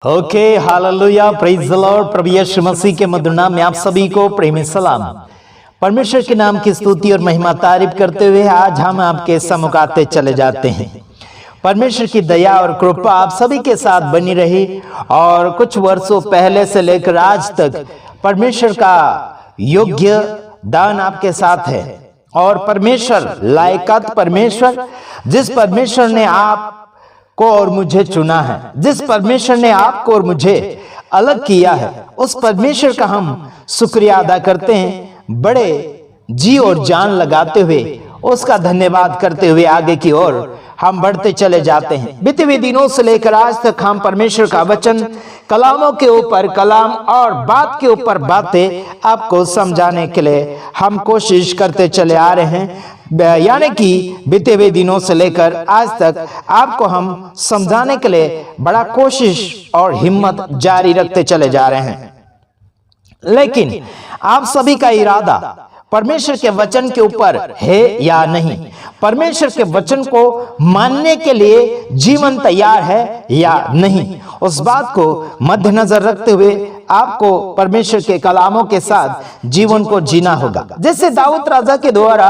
Okay, hallelujah, praise the Lord. प्रभु यीशु मसीह के मधुर नाम में आप सभी को प्रेमी सलाम। परमेश्वर के नाम की स्तुति और महिमा तारीफ करते हुए आज हम आपके सम्मुख आते चले जाते हैं। परमेश्वर की दया और कृपा आप सभी के साथ बनी रही और कुछ वर्षों पहले से लेकर आज तक परमेश्वर का योग्य दान आपके साथ है। और परमेश्वर लायकात परमेश्वर, जिस परमेश्वर ने आप को और मुझे चुना है, जिस परमेश्वर ने आपको और मुझे अलग किया है, उस परमेश्वर का हम शुक्रिया अदा करते हैं। बड़े जी और जान लगाते हुए उसका धन्यवाद करते हुए आगे की ओर हम बढ़ते चले जाते हैं। बीते हुए दिनों से लेकर आज तक हम परमेश्वर का वचन, कलामों के ऊपर कलाम और बात के ऊपर बातें आपको समझाने के लिए हम कोशिश करते चले आ रहे हैं। यानी कि बीते हुए दिनों से लेकर आज तक आपको हम समझाने के लिए बड़ा कोशिश और हिम्मत जारी रखते चले जा रहे हैं। लेकिन आप सभी का इरादा परमेश्वर के वचन के ऊपर है या नहीं, परमेश्वर के वचन को मानने के लिए जीवन तैयार है या नहीं, उस बात को मद्देनजर रखते हुए आपको परमेश्वर के कलामों के साथ जीवन को जीना होगा। जैसे दाऊद राजा के द्वारा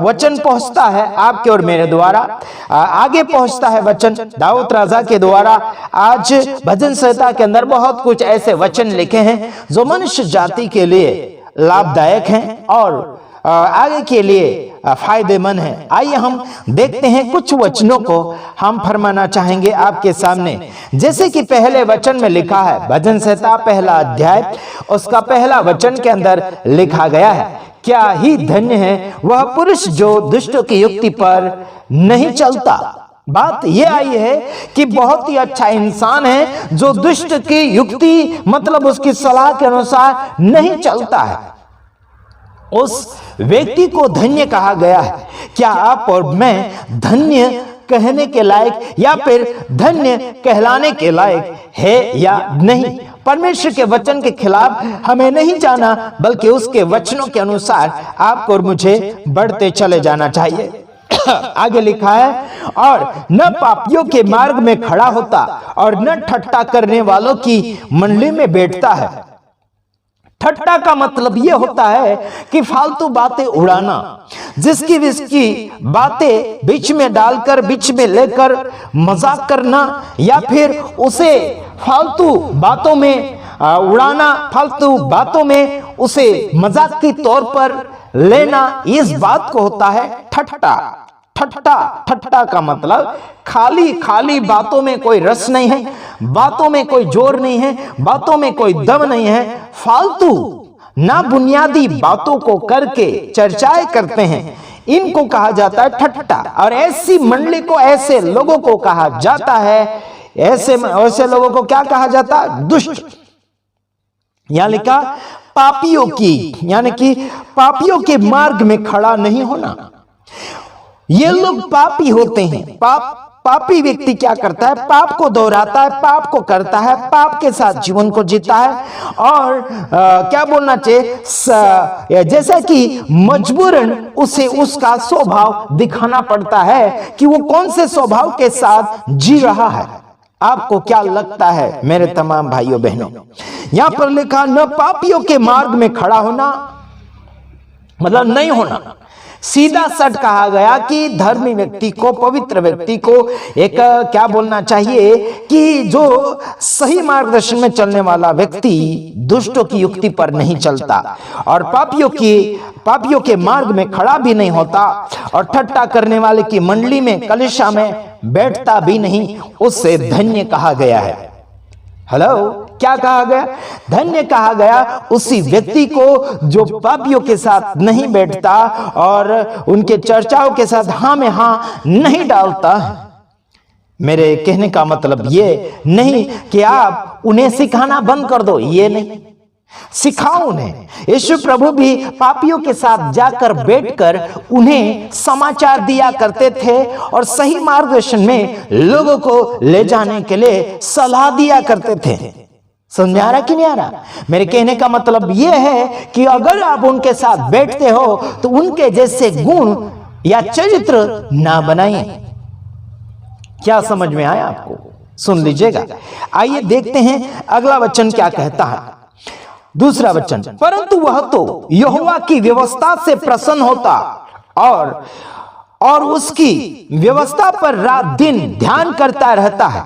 वचन पहुंचता है आपके और मेरे द्वारा, आगे पहुंचता है वचन दाऊद राजा के द्वारा। आज भजन संहिता के अंदर बहुत कुछ ऐसे वचन लिखे हैं जो मनुष्य जाति के लिए लाभदायक हैं और आगे के लिए फायदेमंद है। आइए हम देखते हैं, कुछ वचनों को हम फरमाना चाहेंगे आपके सामने। जैसे कि पहले वचन में लिखा है, भजन संहिता पहला अध्याय उसका पहला वचन के अंदर लिखा गया है, क्या ही धन्य है वह पुरुष जो दुष्टों की युक्ति पर नहीं चलता। बात यह आई है कि बहुत ही अच्छा इंसान है जो दुष्ट की युक्ति मतलब उसकी सलाह के अनुसार नहीं चलता है, उस व्यक्ति को धन्य कहा गया है। क्या आप और मैं धन्य कहने के लायक या फिर धन्य कहलाने के लायक है या नहीं? परमेश्वर के वचन के खिलाफ हमें नहीं जाना, बल्कि उसके वचनों के अनुसार आपको और मुझे बढ़ते चले जाना चाहिए। आगे लिखा है, और न पापियों के मार्ग में खड़ा होता और न ठट्ठा करने वालों की मंडली में बैठता है। ठट्ठा का मतलब यह होता है कि फालतू बातें उड़ाना, जिसकी विसकी बातें बीच में डालकर बीच में लेकर मजाक करना या फिर उसे फालतू बातों में उड़ाना, फालतू बातों में उसे मजाक के तौर पर लेना, इस बात को होता है ठट्ठा। ठट्ठा, ठट्ठा का मतलब खाली खाली बातों में कोई रस नहीं है, बातों में कोई जोर नहीं है, बातों में कोई दम नहीं है, फालतू ना बुनियादी बातों को करके चर्चाएं करते हैं, इनको कहा जाता है ठट्ठा। और ऐसी मंडली को, ऐसे लोगों को कहा जाता है, ऐसे लोगों को क्या कहा जाता है? दुष्ट। यहां लिखा पापियों की, यानी कि पापियों के मार्ग में खड़ा नहीं होना। ये लोग पापी होते हैं। पापी व्यक्ति क्या करता है? पाप को दोहराता है, पाप को करता है, पाप के साथ जीवन को जीता है और क्या बोलना चाहिए, जैसा कि मजबूरन उसे उसका स्वभाव दिखाना पड़ता है कि वो कौन से स्वभाव के साथ जी रहा है। आपको क्या लगता है मेरे तमाम भाइयों बहनों? यहां पर लिखा न पापियों के मार्ग में खड़ा होना, मतलब नहीं होना। सीधा सट कहा गया कि धर्मी व्यक्ति को, पवित्र व्यक्ति को एक क्या बोलना चाहिए कि जो सही मार्गदर्शन में चलने वाला व्यक्ति दुष्टों की युक्ति पर नहीं चलता और पापियों के मार्ग में खड़ा भी नहीं होता और ठट्ठा करने वाले की मंडली में, कलीसिया में बैठता भी नहीं, उससे धन्य कहा गया है। हेलो, क्या कहा गया? धन्य कहा गया उसी व्यक्ति को जो पापियों के साथ नहीं बैठता और उनके चर्चाओं के साथ हाँ में हाँ नहीं डालता। मेरे कहने का मतलब ये नहीं कि आप उन्हें सिखाना बंद कर दो, ये नहीं, सिखाओ उन्हें। यीशु प्रभु भी पापियों के साथ जाकर बैठकर उन्हें समाचार दिया करते थे और सही मार्गदर्शन में लोगों को ले जाने के लिए सलाह दिया करते थे। समझ आ रहा कि नहीं आ रहा? मेरे कहने का मतलब यह है कि अगर आप उनके साथ बैठते हो तो उनके जैसे गुण या चरित्र ना बनाइए। क्या समझ में आया आपको? सुन लीजिएगा। आइए देखते हैं अगला वचन क्या कहता है। दूसरा वचन, परंतु वह तो यहोवा की व्यवस्था से प्रसन्न होता और उसकी व्यवस्था पर रात दिन ध्यान करता रहता है।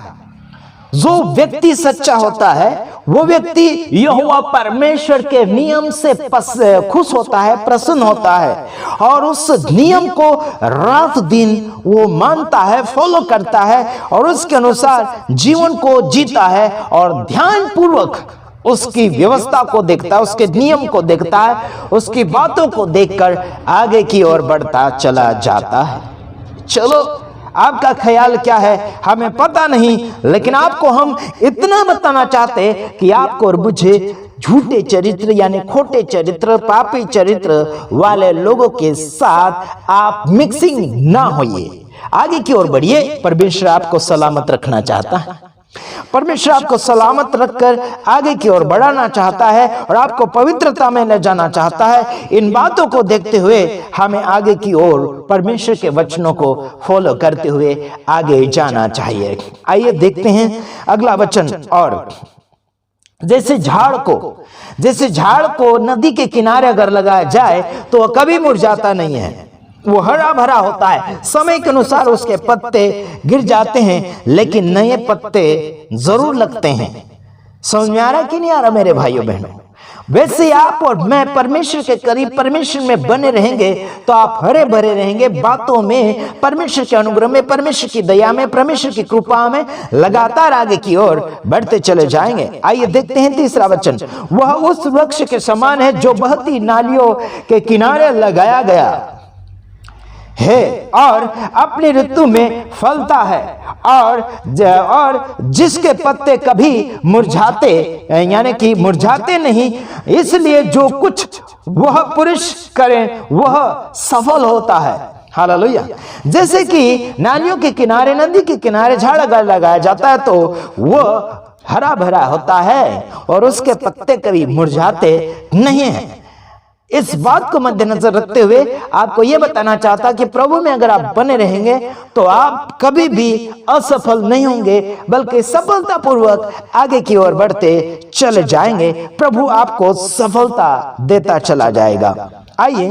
जो व्यक्ति सच्चा होता है वो व्यक्ति यहोवा परमेश्वर के नियम से खुश होता है, प्रसन्न होता है, और उस नियम को रात दिन वो मानता है, फॉलो करता है, और उसके अनुसार जीवन को जीता है, और ध्यान पूर्वक उसकी व्यवस्था को देखता है, उसके नियम को देखता है, उसकी बातों को देखकर आगे की ओर बढ़ता चला जाता है। चलो, आपका ख्याल क्या है हमें पता नहीं, लेकिन आपको हम इतना बताना चाहते कि आपको और मुझे झूठे चरित्र यानी खोटे चरित्र, पापी चरित्र वाले लोगों के साथ आप मिक्सिंग ना होइए। आगे की ओर बढ़िए। परमेश्वर आपको सलामत रखना चाहता है। परमेश्वर आपको सलामत रखकर आगे की ओर बढ़ाना चाहता है और आपको पवित्रता में ले जाना चाहता है। इन बातों को देखते हुए हमें आगे की ओर परमेश्वर के वचनों को फॉलो करते हुए आगे जाना चाहिए। आइए देखते हैं अगला वचन। और जैसे झाड़ को नदी के किनारे अगर लगाया जाए तो वह कभी मुरझाता नहीं है, वो हरा भरा होता है। समय के अनुसार उसके पत्ते गिर जाते हैं लेकिन नए पत्ते जरूर लगते हैं। समझ में आ रहा कि नहीं आ रहा मेरे भाइयों बहनों? वैसे आप और मैं परमेश्वर के करीब, परमेश्वर में बने रहेंगे तो आप हरे भरे रहेंगे, बातों में, परमेश्वर के अनुग्रह में, परमेश्वर की दया में, परमेश्वर की कृपा में लगातार आगे की ओर बढ़ते चले जाएंगे। आइए देखते हैं तीसरा वचन। वह उस वृक्ष के समान है जो बहती नालियों के किनारे लगाया गया है और अपनी ऋतु में फलता है, और जिसके पत्ते कभी मुरझाते यानी कि मुरझाते नहीं, इसलिए जो कुछ वह पुरुष करे वह सफल होता है। हालेलुया। जैसे कि नालियों के किनारे, नदी के किनारे झाड़ अगर लगाया जाता है तो वह हरा भरा होता है और उसके पत्ते कभी मुरझाते नहीं हैं। इस बात को मद्देनजर रखते हुए आपको यह बताना चाहता कि प्रभु में अगर आप बने रहेंगे तो आप कभी भी असफल नहीं होंगे, बल्कि सफलतापूर्वक आगे की ओर बढ़ते चले जाएंगे। प्रभु आपको सफलता देता चला जाएगा। आइए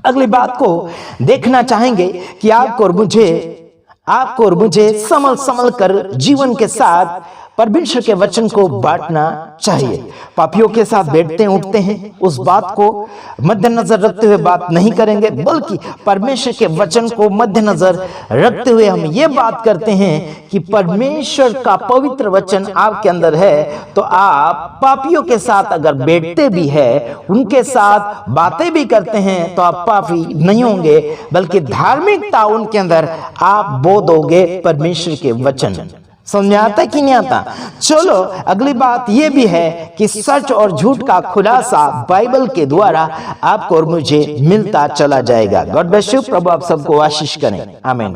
अगली बात को देखना चाहेंगे कि आपको और मुझे संभल कर जीवन के साथ परमेश्वर के वचन को बांटना चाहिए। पापियों के साथ बैठते उठते हैं, उस बात को मद्देनजर रखते हुए बात नहीं करेंगे, बल्कि परमेश्वर के वचन को मद्देनजर रखते हुए हम ये बात करते हैं कि परमेश्वर का पवित्र वचन आपके अंदर है तो आप पापियों के साथ अगर बैठते भी है, उनके साथ बातें भी करते हैं तो आप पापी नहीं होंगे, बल्कि धार्मिकता उनके अंदर आप बो दोगे परमेश्वर के वचन। समझ आता कि नहीं आता? चलो, अगली बात यह भी है कि सच और झूठ का खुलासा बाइबल के द्वारा आपको और मुझे मिलता चला जाएगा। God bless you. प्रभु आप सबको आशीष करें। आमीन।